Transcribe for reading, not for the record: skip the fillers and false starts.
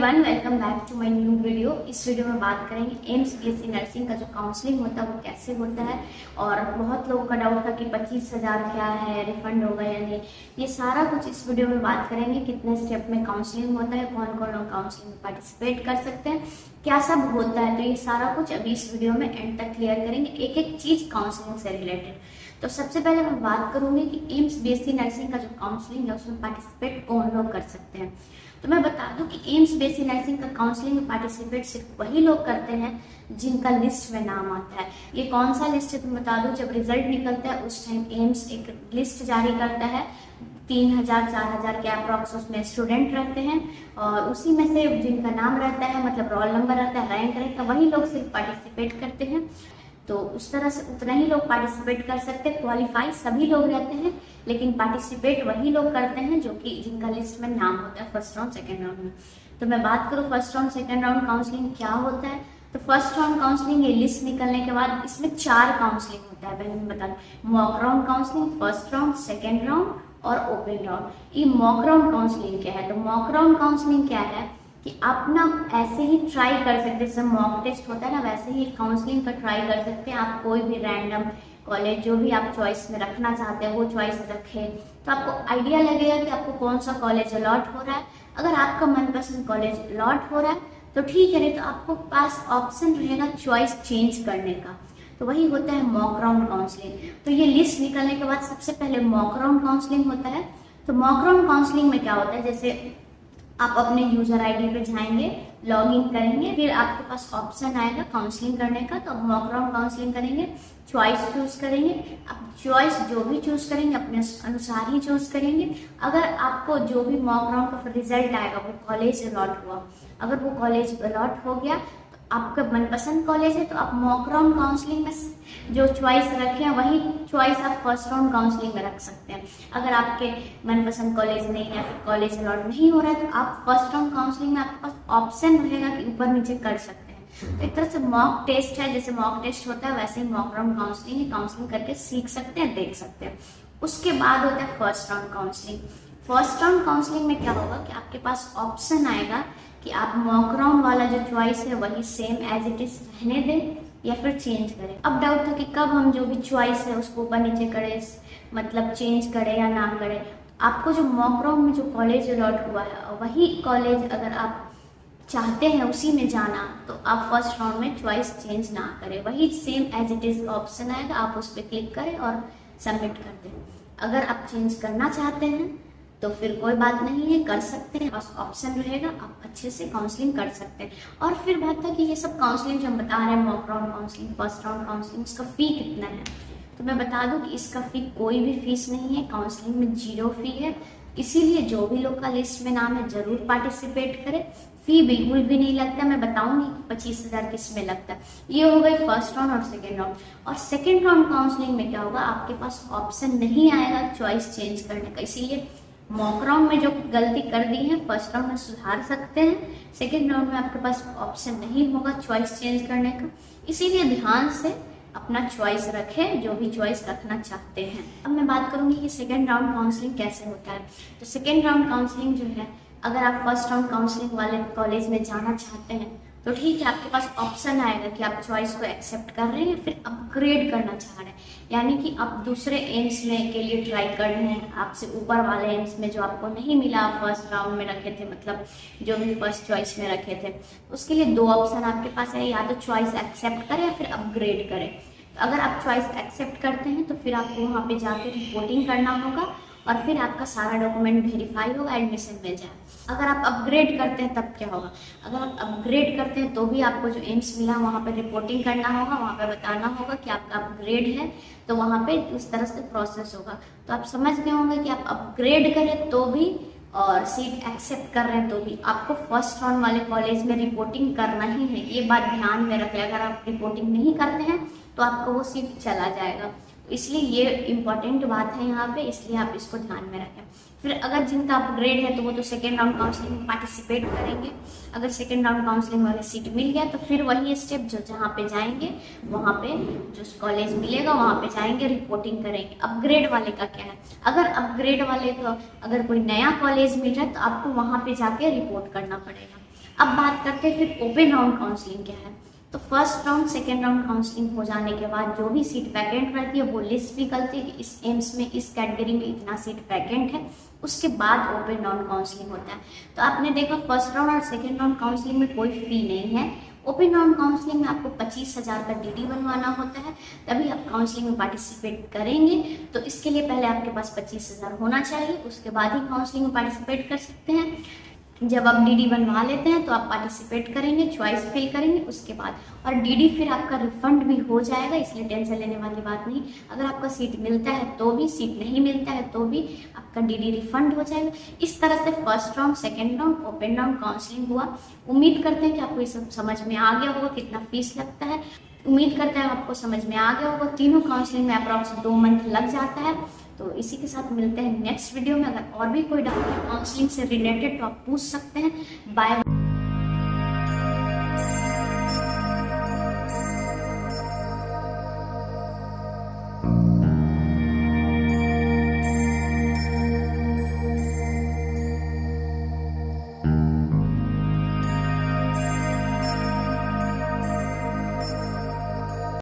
Everyone, welcome back to my new video. इस video में बात करेंगे एम्स बीएससी नर्सिंग का जो काउंसलिंग होता है वो कैसे होता है। और बहुत लोगों का डाउट था कि 25,000 क्या है, रिफंड होगा या नहीं। ये सारा कुछ इस वीडियो में बात करेंगे। कितने स्टेप में काउंसलिंग होता है, कौन कौन लोग काउंसलिंग में पार्टिसिपेट कर सकते हैं, क्या सब होता है। तो ये सारा कुछ अभी इस वीडियो में एंड तक क्लियर करेंगे, एक एक चीज काउंसलिंग से रिलेटेड। तो सबसे पहले मैं बात करूंगी कि एम्स बीएससी नर्सिंग का जो काउंसलिंग है उसमें पार्टिसिपेट कौन लोग कर सकते हैं। तो मैं बता दूं कि एम्स बीएससी नर्सिंग का काउंसलिंग में पार्टिसिपेट सिर्फ वही लोग करते हैं जिनका लिस्ट में नाम आता है। ये कौन सा लिस्ट है तो मैं बता दूं, जब रिजल्ट निकलता है उस टाइम एम्स एक लिस्ट जारी करता है। 3,000-4,000 के अप्रॉक्स उसमें स्टूडेंट रहते हैं और उसी में से जिनका नाम रहता है, मतलब रोल नंबर रहता है, रैंक रहता है, वही लोग सिर्फ पार्टिसिपेट करते हैं। तो उस तरह से उतना ही लोग पार्टिसिपेट कर सकते हैं। क्वालिफाई सभी लोग रहते हैं, लेकिन पार्टिसिपेट वही लोग करते हैं जो कि जिनका लिस्ट में नाम होता है फर्स्ट राउंड सेकेंड राउंड में। तो मैं बात करूँ first round second round counselling क्या होता है। तो फर्स्ट राउंड काउंसलिंग ये लिस्ट निकलने के बाद इसमें 4 काउंसलिंग होता है। पहले मैं बता दूं, mock round counselling, first round, second round और ओपन राउंड। ये मॉक राउंड काउंसलिंग क्या है। तो मॉक राउंड काउंसलिंग क्या है कि आप ना ऐसे ही ट्राई कर सकते हैं, जैसे मॉक टेस्ट होता है ना, वैसे ही काउंसलिंग का ट्राई कर सकते हैं। आप कोई भी रैंडम कॉलेज जो भी आप चॉइस में रखना चाहते हैं वो चॉइस रखें, तो आपको आइडिया लगेगा कि आपको कौन सा कॉलेज अलॉट हो रहा है। अगर आपका मनपसंद कॉलेज अलॉट हो रहा है तो ठीक है, नहीं तो आपको पास ऑप्शन रहेगा चॉइस चेंज करने का। तो वही होता है मॉक राउंड काउंसलिंग। तो ये लिस्ट निकलने के बाद सबसे पहले मॉक राउंड काउंसलिंग होता है। तो मॉक राउंड काउंसलिंग में क्या होता है, जैसे आप अपने यूजर आईडी पे जाएंगे, लॉग इन करेंगे, फिर आपके पास ऑप्शन आएगा काउंसलिंग करने का। तो आप मॉक राउंड काउंसलिंग करेंगे, चॉइस चूज करेंगे। आप चॉइस जो भी चूज करेंगे अपने अनुसार ही चूज करेंगे। अगर आपको जो भी मॉक राउंड का रिजल्ट आएगा वो कॉलेज अलॉट हुआ, अगर वो कॉलेज अलॉट हो गया तो आपका मनपसंद कॉलेज है, तो आप मॉक राउंड काउंसलिंग में जो चॉइस रखे हैं वही चॉइस आप फर्स्ट राउंड काउंसलिंग में रख सकते हैं। अगर आपके मनपसंद कॉलेज नहीं है, फिर कॉलेज अलॉट नहीं हो रहा है, तो आप फर्स्ट राउंड काउंसलिंग में आपके पास ऑप्शन रहेगा कि ऊपर नीचे कर सकते हैं। तो एक तरह से मॉक टेस्ट है, जैसे मॉक टेस्ट होता है वैसे ही मॉक राउंड काउंसलिंग है। काउंसलिंग करके सीख सकते हैं, देख सकते हैं। उसके बाद होता है first round counselling. First round counselling में क्या होगा कि आपके पास ऑप्शन आएगा कि आप मॉक राउंड वाला जो चॉइस है वही सेम एज इट इज रहने दें या फिर चेंज करें। अब डाउट था कि कब हम जो भी चॉइस है उसको ऊपर नीचे करें, मतलब चेंज करें या ना करें। आपको जो मॉक राउंड में जो कॉलेज अलॉट हुआ है वही कॉलेज अगर आप चाहते हैं उसी में जाना, तो आप फर्स्ट राउंड में चॉइस चेंज ना करें, वही same as it is option आएगा, आप उस पर क्लिक करें और सबमिट कर दें। अगर आप चेंज करना चाहते हैं तो फिर कोई बात नहीं है, कर सकते हैं, बस ऑप्शन रहेगा, आप अच्छे से काउंसलिंग कर सकते हैं। और फिर बात था कि ये सब काउंसलिंग जो हम बता रहे हैं, mock round counselling, first round counselling, उसका फी कितना है। तो मैं बता दूं कि इसका फी कोई भी फीस नहीं है, काउंसलिंग में 0 फी है। इसीलिए जो भी लोग का लिस्ट में नाम है जरूर पार्टिसिपेट करें। फी बिल्कुल भी नहीं लगता। मैं बताऊंगी कि 25,000 किस में लगता है। ये हो गई फर्स्ट राउंड और सेकेंड राउंड। और सेकेंड राउंड काउंसलिंग में क्या होगा, आपके पास ऑप्शन नहीं आएगा चॉइस चेंज करने का। इसीलिए मॉक राउंड में जो गलती कर दी है फर्स्ट राउंड में सुधार सकते हैं, सेकेंड राउंड में आपके पास ऑप्शन नहीं होगा चॉइस चेंज करने का। इसीलिए ध्यान से अपना चॉइस रखें, जो भी चॉइस रखना चाहते हैं। अब मैं बात करूंगी कि सेकेंड राउंड काउंसलिंग कैसे होता है। तो सेकेंड राउंड काउंसलिंग जो है, अगर आप फर्स्ट राउंड काउंसलिंग वाले कॉलेज में जाना चाहते हैं तो ठीक है, आपके पास ऑप्शन आएगा कि आप चॉइस को एक्सेप्ट कर रहे हैं, फिर अपग्रेड करना चाह रहे हैं, यानी कि आप दूसरे एम्स में के लिए ट्राई कर रहे हैं, आपसे ऊपर वाले एम्स में जो आपको नहीं मिला फर्स्ट राउंड में रखे थे, मतलब जो भी फर्स्ट चॉइस में रखे थे। उसके लिए 2 ऑप्शन आपके पास है, या तो चॉइस एक्सेप्ट करें या फिर अपग्रेड करें। तो अगर आप चॉइस एक्सेप्ट करते हैं तो फिर आपको वहाँ पे जाके रिपोर्टिंग करना होगा और फिर आपका सारा डॉक्यूमेंट वेरीफाई होगा, एडमिशन मिल जाए। अगर आप अपग्रेड करते हैं तब क्या होगा, अगर आप अपग्रेड करते हैं तो भी आपको जो एम्स मिला वहाँ पे रिपोर्टिंग करना होगा, वहाँ पे बताना होगा कि आपका अपग्रेड है, तो वहाँ पे उस तरह से प्रोसेस होगा। तो आप समझ गए होंगे कि आप अपग्रेड करें तो भी और सीट एक्सेप्ट कर रहे हैं तो भी आपको फर्स्ट राउंड वाले कॉलेज में रिपोर्टिंग करना ही है। ये बात ध्यान में रखें, अगर आप रिपोर्टिंग नहीं करते हैं तो आपको वो सीट चला जाएगा। इसलिए ये इम्पोर्टेंट बात है यहाँ पे, इसलिए आप इसको ध्यान में रखें। फिर अगर जिनका अपग्रेड है तो वो तो सेकेंड राउंड काउंसलिंग में पार्टिसिपेट करेंगे। अगर सेकेंड राउंड काउंसलिंग वाले सीट मिल गया तो फिर वही स्टेप जो जहाँ पे जाएंगे वहाँ पे जो कॉलेज मिलेगा वहाँ पे जाएंगे, रिपोर्टिंग करेंगे। अपग्रेड वाले का क्या है, अगर अपग्रेड वाले को अगर कोई नया कॉलेज मिल रहा है तो आपको वहाँ पे जाके रिपोर्ट करना पड़ेगा। अब बात करते हैं फिर ओपन राउंड काउंसलिंग क्या है। तो first round second round counselling हो जाने के बाद जो भी सीट वैकेंट रहती है वो लिस्ट निकलती है कि इस एम्स में इस कैटेगरी में इतना सीट वैकेंट है, उसके बाद ओपन राउंड काउंसलिंग होता है। तो आपने देखा फर्स्ट राउंड और सेकेंड राउंड काउंसलिंग में कोई फी नहीं है। ओपन राउंड काउंसलिंग में आपको 25,000 का डीडी बनवाना होता है, तभी आप काउंसलिंग में पार्टिसिपेट करेंगे। तो इसके लिए पहले आपके पास 25,000 होना चाहिए, उसके बाद ही काउंसलिंग में पार्टिसिपेट कर सकते हैं। जब आप डीडी बनवा लेते हैं तो आप पार्टिसिपेट करेंगे, चॉइस फिल करेंगे उसके बाद, और डीडी फिर आपका रिफंड भी हो जाएगा, इसलिए टेंशन लेने वाली बात नहीं। अगर आपका सीट मिलता है तो भी, सीट नहीं मिलता है तो भी आपका डीडी रिफंड हो जाएगा। इस तरह से first round second round open round counselling हुआ। उम्मीद करते हैं कि आपको ये सब समझ में आ गया होगा, कितना फीस लगता है। उम्मीद करते हैं आपको समझ में आ गया होगा। तीनों काउंसलिंग में अप्रॉक्स 2 मंथ लग जाता है। तो इसी के साथ मिलते हैं नेक्स्ट वीडियो में। अगर और भी कोई डाउट है काउंसलिंग से रिलेटेड तो आप पूछ सकते हैं। बाय।